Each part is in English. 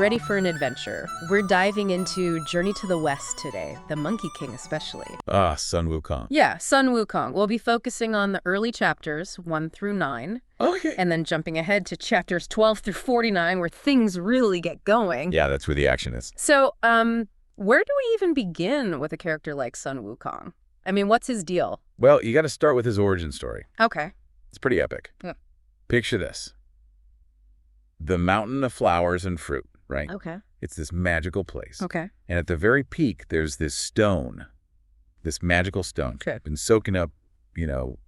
ready for an adventure. We're diving into Journey to the West today, the Monkey King especially. Ah, Sun Wukong. Yeah, Sun Wukong. We'll be focusing on the early chapters, 1 through 9. Okay. And then jumping ahead to chapters 12 through 49, where things really get going. Yeah, that's where the action is. So, where do we even begin with a character like Sun Wukong? I mean, what's his deal? Well, you got to start with his origin story. Okay. It's pretty epic. Yeah. Picture this. The mountain of flowers and fruit, right? Okay. It's this magical place. Okay. And at the very peak, there's this stone, this magical stone. Okay. Been soaking up,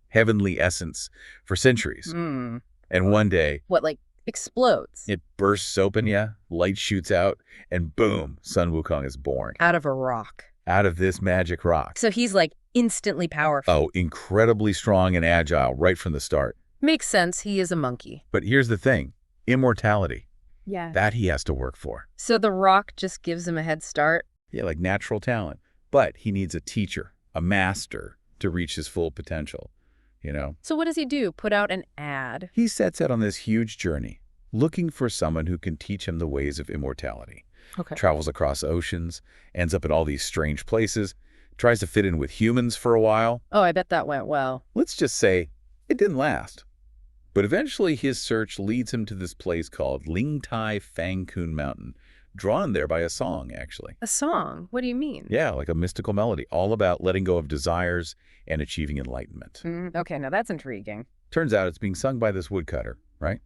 heavenly essence for centuries. Mm. And one day, What, like, explodes? it bursts open, light shoots out, and boom, Sun Wukong is born. Out of a rock. Out of this magic rock. So he's, like, instantly powerful. Oh, incredibly strong and agile right from the start. Makes sense. He is a monkey. But here's the thing. Immortality. Yeah. That he has to work for. So the rock just gives him a head start? Yeah, like natural talent. But he needs a teacher, a master, to reach his full potential, So what does he do? Put out an ad? He sets out on this huge journey, looking for someone who can teach him the ways of immortality. Okay. Travels across oceans, ends up in all these strange places, tries to fit in with humans for a while. Oh, I bet that went well. Let's just say it didn't last. But eventually his search leads him to this place called Lingtai Fangkun Mountain, drawn there by a song, actually. A song? What do you mean? Yeah, like a mystical melody, all about letting go of desires and achieving enlightenment. Okay, now that's intriguing. Turns out it's being sung by this woodcutter, right?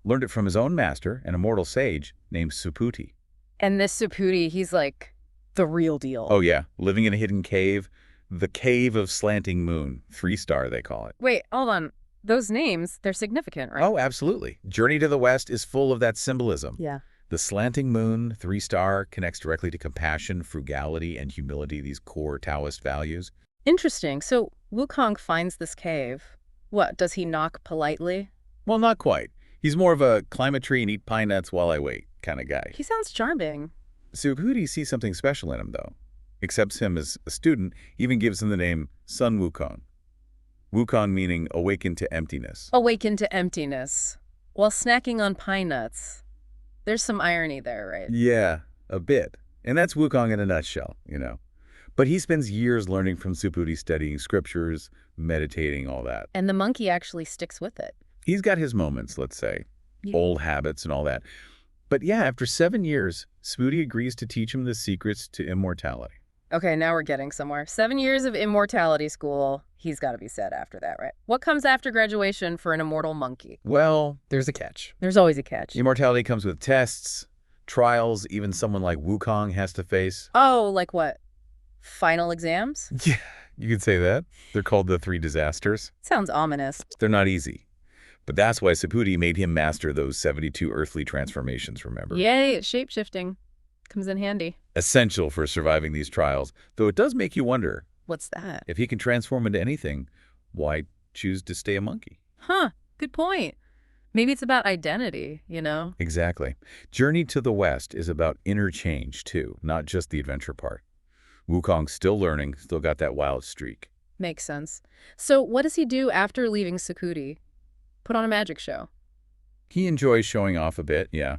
Learned it from his own master, an immortal sage named Suputi. And this Suputi, he's like the real deal. Oh yeah, living in a hidden cave, the Cave of Slanting Moon, 3-star they call it. Wait, hold on. Those names, they're significant, right? Oh, absolutely. Journey to the West is full of that symbolism. Yeah. The slanting moon, 3-star, connects directly to compassion, frugality, and humility, these core Taoist values. Interesting. So Wukong finds this cave. What, does he knock politely? Well, not quite. He's more of a climb a tree and eat pine nuts while I wait kind of guy. He sounds charming. Suputi sees something special in him, though. Accepts him as a student, even gives him the name Sun Wukong. Wukong meaning awakened to emptiness. Awaken to emptiness while snacking on pine nuts. There's some irony there, right? Yeah, a bit. And that's Wukong in a nutshell, But he spends years learning from Suputi, studying scriptures, meditating, all that. And the monkey actually sticks with it. He's got his moments, let's say, Yeah. old habits and all that. But yeah, after 7 years, Suputi agrees to teach him the secrets to immortality. Okay, now we're getting somewhere. 7 years of immortality school. He's got to be set after that, right? What comes after graduation for an immortal monkey? Well, there's a catch. There's always a catch. Immortality comes with tests, trials, even someone like Wukong has to face. Oh, like what? Final exams? Yeah, you could say that. They're called the 3 disasters. Sounds ominous. They're not easy. But that's why Suputi made him master those 72 earthly transformations, remember? Yay, shape-shifting. Comes in handy. Essential for surviving these trials, though it does make you wonder, What's that? if he can transform into anything, why choose to stay a monkey? Huh, good point. Maybe it's about identity, Exactly. Journey to the West is about inner change, too, not just the adventure part. Wukong's still learning, still got that wild streak. Makes sense. So what does he do after leaving Suputi? Put on a magic show. He enjoys showing off a bit, yeah.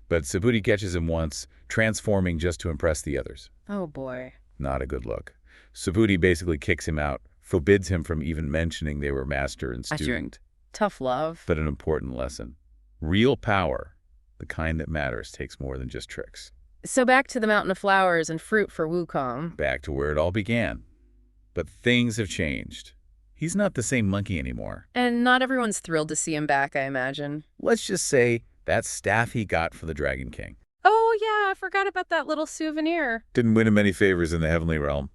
But Suputi catches him once, transforming just to impress the others. Oh, boy. Not a good look. Suputi basically kicks him out, forbids him from even mentioning they were master and student. Tough love. But an important lesson. Real power, the kind that matters, takes more than just tricks. So back to the mountain of flowers and fruit for Wukong. Back to where it all began. But things have changed. He's not the same monkey anymore. And not everyone's thrilled to see him back, I imagine. Let's just say that staff he got from the Dragon King Oh, yeah, I forgot about that little souvenir. didn't win him many favors in the heavenly realm.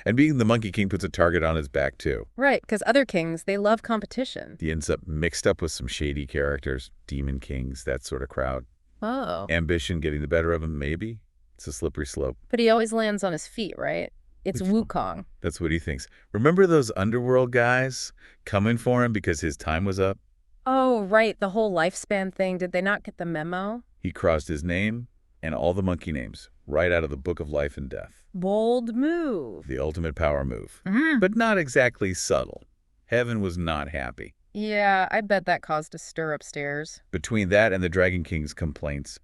And being the Monkey King puts a target on his back, too. Right, because other kings, they love competition. He ends up mixed up with some shady characters, demon kings, that sort of crowd. Oh. Ambition getting the better of him, maybe? It's a slippery slope. But he always lands on his feet, right? It's Wukong. That's what he thinks. Remember those underworld guys coming for him because his time was up? Oh, right, the whole lifespan thing. Did they not get the memo? He crossed his name and all the monkey names right out of the Book of Life and Death. Bold move. The ultimate power move. But not exactly subtle. Heaven was not happy. Yeah, I bet that caused a stir upstairs. Between that and the Dragon King's complaints,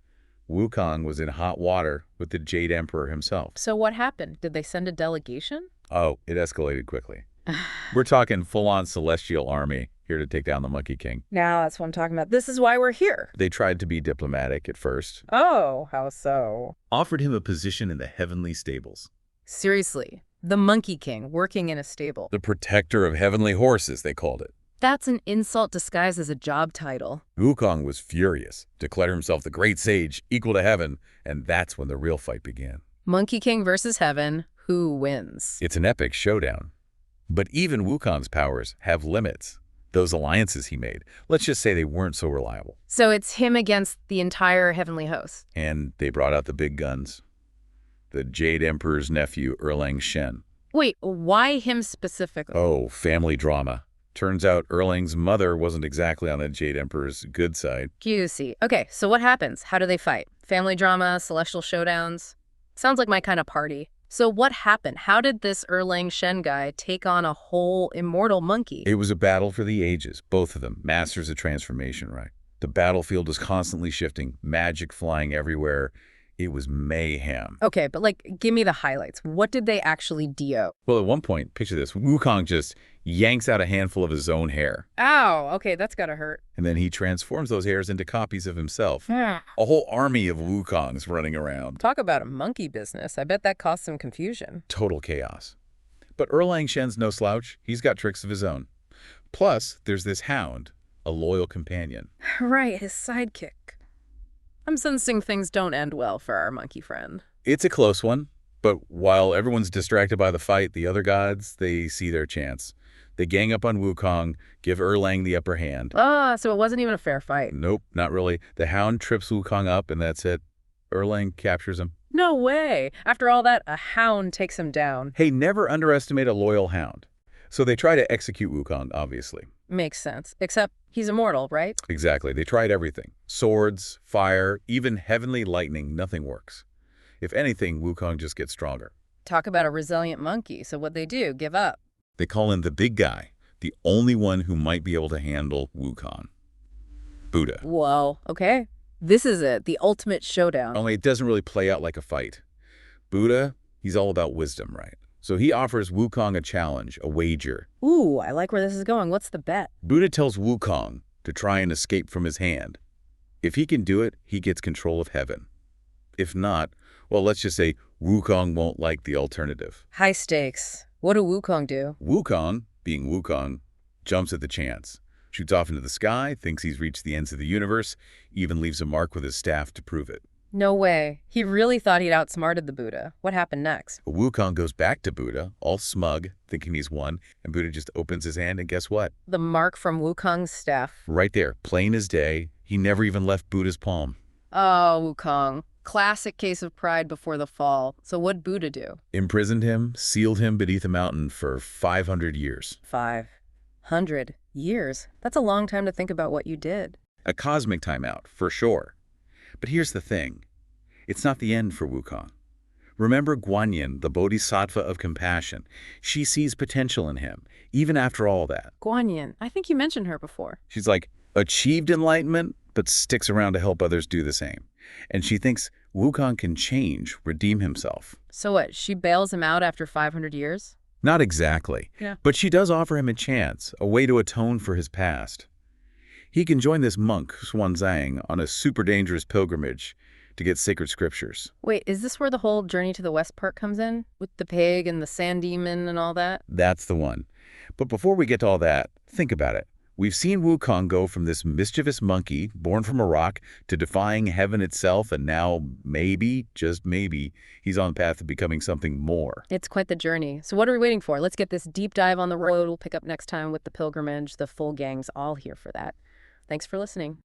Wukong was in hot water with the Jade Emperor himself. So what happened? Did they send a delegation? Oh, it escalated quickly. We're talking full-on celestial army here to take down the Monkey King. Now that's what I'm talking about. This is why we're here. They tried to be diplomatic at first. Oh, how so? Offered him a position in the heavenly stables. Seriously, the Monkey King working in a stable. The protector of heavenly horses, they called it. That's an insult disguised as a job title. Wukong was furious, declared himself the great sage, equal to heaven, and that's when the real fight began. Monkey King versus heaven. Who wins? It's an epic showdown. But even Wukong's powers have limits. Those alliances he made, let's just say they weren't so reliable. So it's him against the entire heavenly host. And they brought out the big guns. The Jade Emperor's nephew, Erlang Shen. Wait, why him specifically? Oh, family drama. Turns out Erlang's mother wasn't exactly on the Jade Emperor's good side. QC. Okay, so what happens? How do they fight? Family drama, celestial showdowns? Sounds like my kind of party. So what happened? How did this Erlang Shen guy take on a whole immortal monkey? It was a battle for the ages, both of them, masters of transformation, right? The battlefield was constantly shifting, magic flying everywhere. It was mayhem. Okay, but give me the highlights. What did they actually do? Well, at one point, picture this, Wukong just yanks out a handful of his own hair. Ow, okay, that's gotta hurt. And then he transforms those hairs into copies of himself. Yeah. A whole army of Wukongs running around. Talk about a monkey business. I bet that caused some confusion. Total chaos. But Erlang Shen's no slouch. He's got tricks of his own. Plus, there's this hound, a loyal companion. Right, his sidekick. I'm sensing things don't end well for our monkey friend. It's a close one, but while everyone's distracted by the fight, the other gods, they see their chance. They gang up on Wukong, give Erlang the upper hand. So it wasn't even a fair fight. Nope, not really. The hound trips Wukong up, and that's it. Erlang captures him. No way. After all that, a hound takes him down. Hey, never underestimate a loyal hound. So they try to execute Wukong, obviously. Makes sense. Except he's immortal, right? Exactly. They tried everything. Swords, fire, even heavenly lightning, nothing works. If anything, Wukong just gets stronger. Talk about a resilient monkey. So what'd they do? Give up? They call in the big guy, the only one who might be able to handle Wukong. Buddha. Whoa, okay. This is it, the ultimate showdown. Only it doesn't really play out like a fight. Buddha, he's all about wisdom, right? So he offers Wukong a challenge, a wager. Ooh, I like where this is going. What's the bet? Buddha tells Wukong to try and escape from his hand. If he can do it, he gets control of heaven. If not, well, let's just say Wukong won't like the alternative. High stakes. What do Wukong do? Wukong, being Wukong, jumps at the chance, shoots off into the sky, thinks he's reached the ends of the universe, even leaves a mark with his staff to prove it. No way. He really thought he'd outsmarted the Buddha. What happened next? Wukong goes back to Buddha, all smug, thinking he's won, and Buddha just opens his hand, and guess what? The mark from Wukong's staff. Right there, plain as day. He never even left Buddha's palm. Oh, Wukong. Classic case of pride before the fall. So what'd Buddha do? Imprisoned him, sealed him beneath a mountain for 500 years. 500 years? That's a long time to think about what you did. A cosmic timeout, for sure. But here's the thing. It's not the end for Wukong. Remember Guanyin, the bodhisattva of compassion. She sees potential in him, even after all that. Guanyin. I think you mentioned her before. She's like, achieved enlightenment, but sticks around to help others do the same. And she thinks Wukong can change, redeem himself. So what, she bails him out after 500 years? Not exactly. Yeah. But she does offer him a chance, a way to atone for his past. He can join this monk, Xuanzang, on a super dangerous pilgrimage to get sacred scriptures. Wait, is this where the whole Journey to the West part comes in? With the pig and the sand demon and all that? That's the one. But before we get to all that, think about it. We've seen Wukong go from this mischievous monkey, born from a rock, to defying heaven itself, and now maybe, just maybe, he's on the path to becoming something more. It's quite the journey. So what are we waiting for? Let's get this deep dive on the road. We'll pick up next time with the pilgrimage. The full gang's all here for that. Thanks for listening.